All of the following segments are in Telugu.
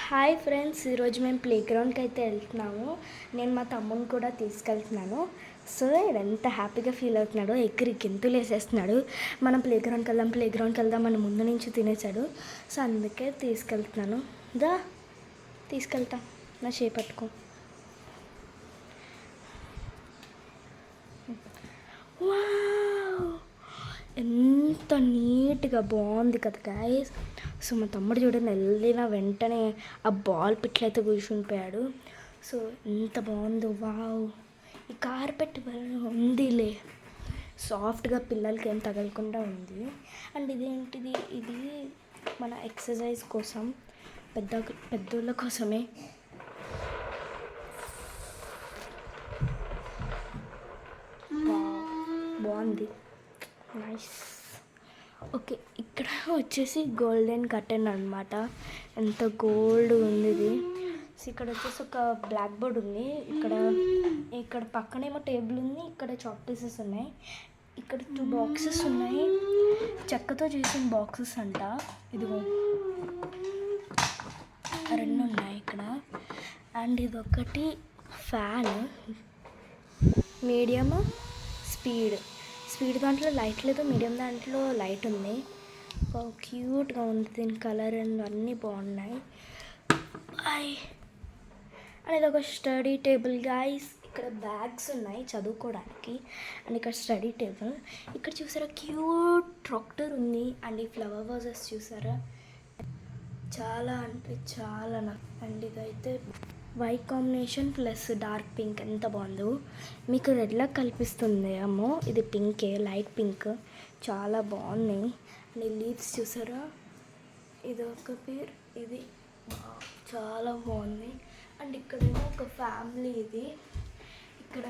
హాయ్ ఫ్రెండ్స్, ఈరోజు మేము ప్లే గ్రౌండ్కి అయితే వెళ్తున్నాము. నేను మా తమ్ముని కూడా తీసుకెళ్తున్నాను. సో ఎంత హ్యాపీగా ఫీల్ అవుతున్నాడో, ఎగిరి గెంతులు వేసేస్తున్నాడు. మనం ప్లే గ్రౌండ్కి వెళ్దాం అని ముందు నుంచి తినేసాడు. సో అందుకే తీసుకెళ్తున్నాను. దా తీసుకెళ్తా, నా చేపట్టుకో. ఎంత నీట్గా బాగుంది కదా గైస్. సో మా తమ్ముడు చూడండి, వెళ్ళిన వెంటనే ఆ బాల్ పిట్లయితే కూర్చునిపోయాడు. సో ఎంత బాగుందో, వావ్. ఈ కార్పెట్ ఉందిలే, సాఫ్ట్గా పిల్లలకి ఏం తగలకుండా ఉంది. అండ్ ఇదేంటిది, ఇది మన ఎక్సర్సైజ్ కోసం, పెద్దోళ్ళ కోసమే. బాగుంది, నైస్. ఓకే, ఇక్కడ వచ్చేసి గోల్డెన్ కర్టెన్ అనమాట. ఎంత గోల్డ్ ఉంది ఇది. సో ఇక్కడ వచ్చేసి ఒక బ్లాక్ బోర్డ్ ఉంది. ఇక్కడ పక్కనేమో టేబుల్ ఉంది. ఇక్కడ చాక్ పీసెస్ ఉన్నాయి. ఇక్కడ 2 బాక్సెస్ ఉన్నాయి, చెక్కతో చేసిన బాక్సెస్ అంట. ఇదిగో 2 ఉన్నాయి ఇక్కడ. అండ్ ఇదొకటి ఫ్యాన్, మీడియం స్పీడ్ దాంట్లో లైట్ లేదు, మీడియం దాంట్లో లైట్ ఉంది. క్యూట్గా ఉంది, దీని కలర్ అండ్ అన్నీ బాగున్నాయి. అండ్ ఇది ఒక స్టడీ టేబుల్ గైస్. ఇక్కడ బ్యాగ్స్ ఉన్నాయి చదువుకోవడానికి. అండ్ ఇక్కడ స్టడీ టేబుల్. ఇక్కడ చూసారా, క్యూట్ ట్రాక్టర్ ఉంది. అండ్ ఈ ఫ్లవర్ వాజెస్ చూసారా, చాలా అంటే చాలా. అండ్ ఇదైతే white combination plus dark pink, ఎంత బాగుందో. మీకు రెడ్లా కల్పిస్తుంది ఏమో, ఇది పింకే, లైట్ పింక్, చాలా బాగున్నాయి. అండ్ లీవ్స్ చూసారా, ఇది ఒక పేరు, ఇది చాలా బాగుంది. అండ్ ఇక్కడేమో ఒక ఫ్యామిలీ, ఇది ఇక్కడ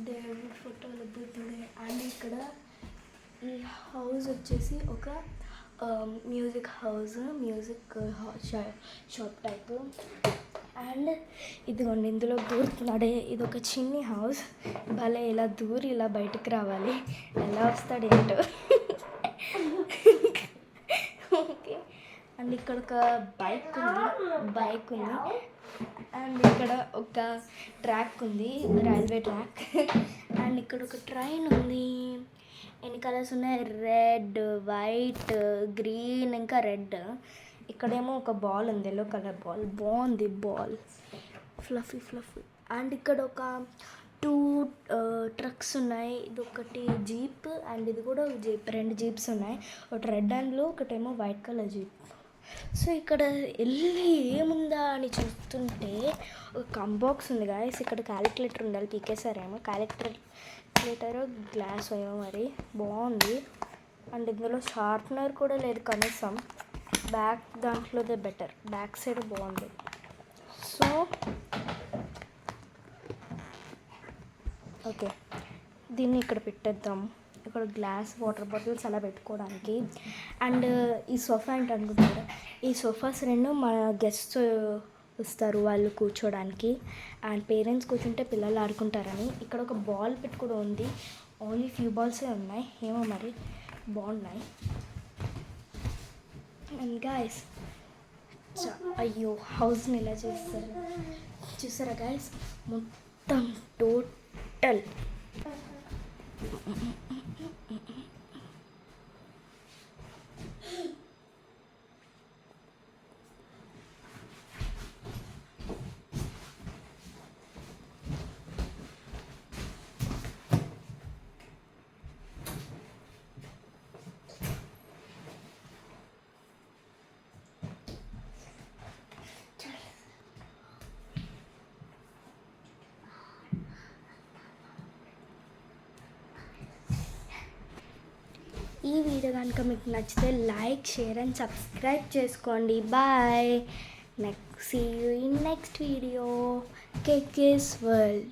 దేవుడి ఫోటోలు బుద్ధులు. అండ్ ఇక్కడ ఈ హౌస్ వచ్చేసి ఒక music house, music shop type. And ఇదిగోండి, ఇందులో దూరుతున్నాడే, ఇది ఒక చిన్ని హౌస్. భలే ఇలా దూరి ఇలా బయటకు రావాలి, ఎలా వస్తాడు ఏంటో. ఓకే, అండ్ ఇక్కడ ఒక బైక్ ఉంది. అండ్ ఇక్కడ ఒక ట్రాక్ ఉంది, రైల్వే ట్రాక్. అండ్ ఇక్కడ ఒక ట్రైన్ ఉంది. ఎన్ని కలర్స్ ఉన్నాయి, రెడ్, వైట్, గ్రీన్, ఇంకా రెడ్. ఇక్కడేమో ఒక బాల్ ఉంది, ఎల్లో కలర్ బాల్, బాగుంది బాల్, ఫ్లఫీ. అండ్ ఇక్కడ ఒక 2 ట్రక్స్ ఉన్నాయి. ఇది ఒకటి జీప్, అండ్ ఇది కూడా జీప్. 2 జీప్స్ ఉన్నాయి, ఒకటి రెడ్ అండ్ బ్లూ, ఒకటేమో వైట్ కలర్ జీప్. సో ఇక్కడ వెళ్ళి ఏముందా అని చూస్తుంటే ఒక కంబాక్స్ ఉంది గాయస్. ఇక్కడ క్యాలిక్యులేటర్ ఉండాలి, పీకేసారేమో క్యాలిక్యులేటర్, గ్లాస్ ఏమో మరి, బాగుంది. అండ్ ఇందులో షార్ప్నర్ కూడా లేదు కనీసం. బ్యాక్ దాంట్లోదే బెటర్, బ్యాక్ సైడ్ బాగుంది. సో ఓకే, దీన్ని ఇక్కడ పెట్టేద్దాం. ఇక్కడ గ్లాస్, వాటర్ బాటిల్స్ అలా పెట్టుకోవడానికి. అండ్ ఈ సోఫా ఏంటి అనుకుంటారు, ఈ సోఫాస్ 2 మన గెస్ట్స్ వస్తారు వాళ్ళు కూర్చోడానికి. అండ్ పేరెంట్స్ కూర్చుంటే పిల్లలు ఆడుకుంటారని. ఇక్కడ ఒక బాల్ పెట్టి కూడా ఉంది, ఓన్లీ ఫ్యూ బాల్సే ఉన్నాయి, ఏమో మరి బాగున్నాయి. అండ్ గాయస్, అయ్యో హౌస్ని ఇలా చూసారా గాయస్, మొత్తం టోటల్. ఈ వీడియో కనుక మీకు నచ్చితే లైక్, షేర్ అండ్ సబ్స్క్రైబ్ చేసుకోండి. Bye. See you in next video. KK's world.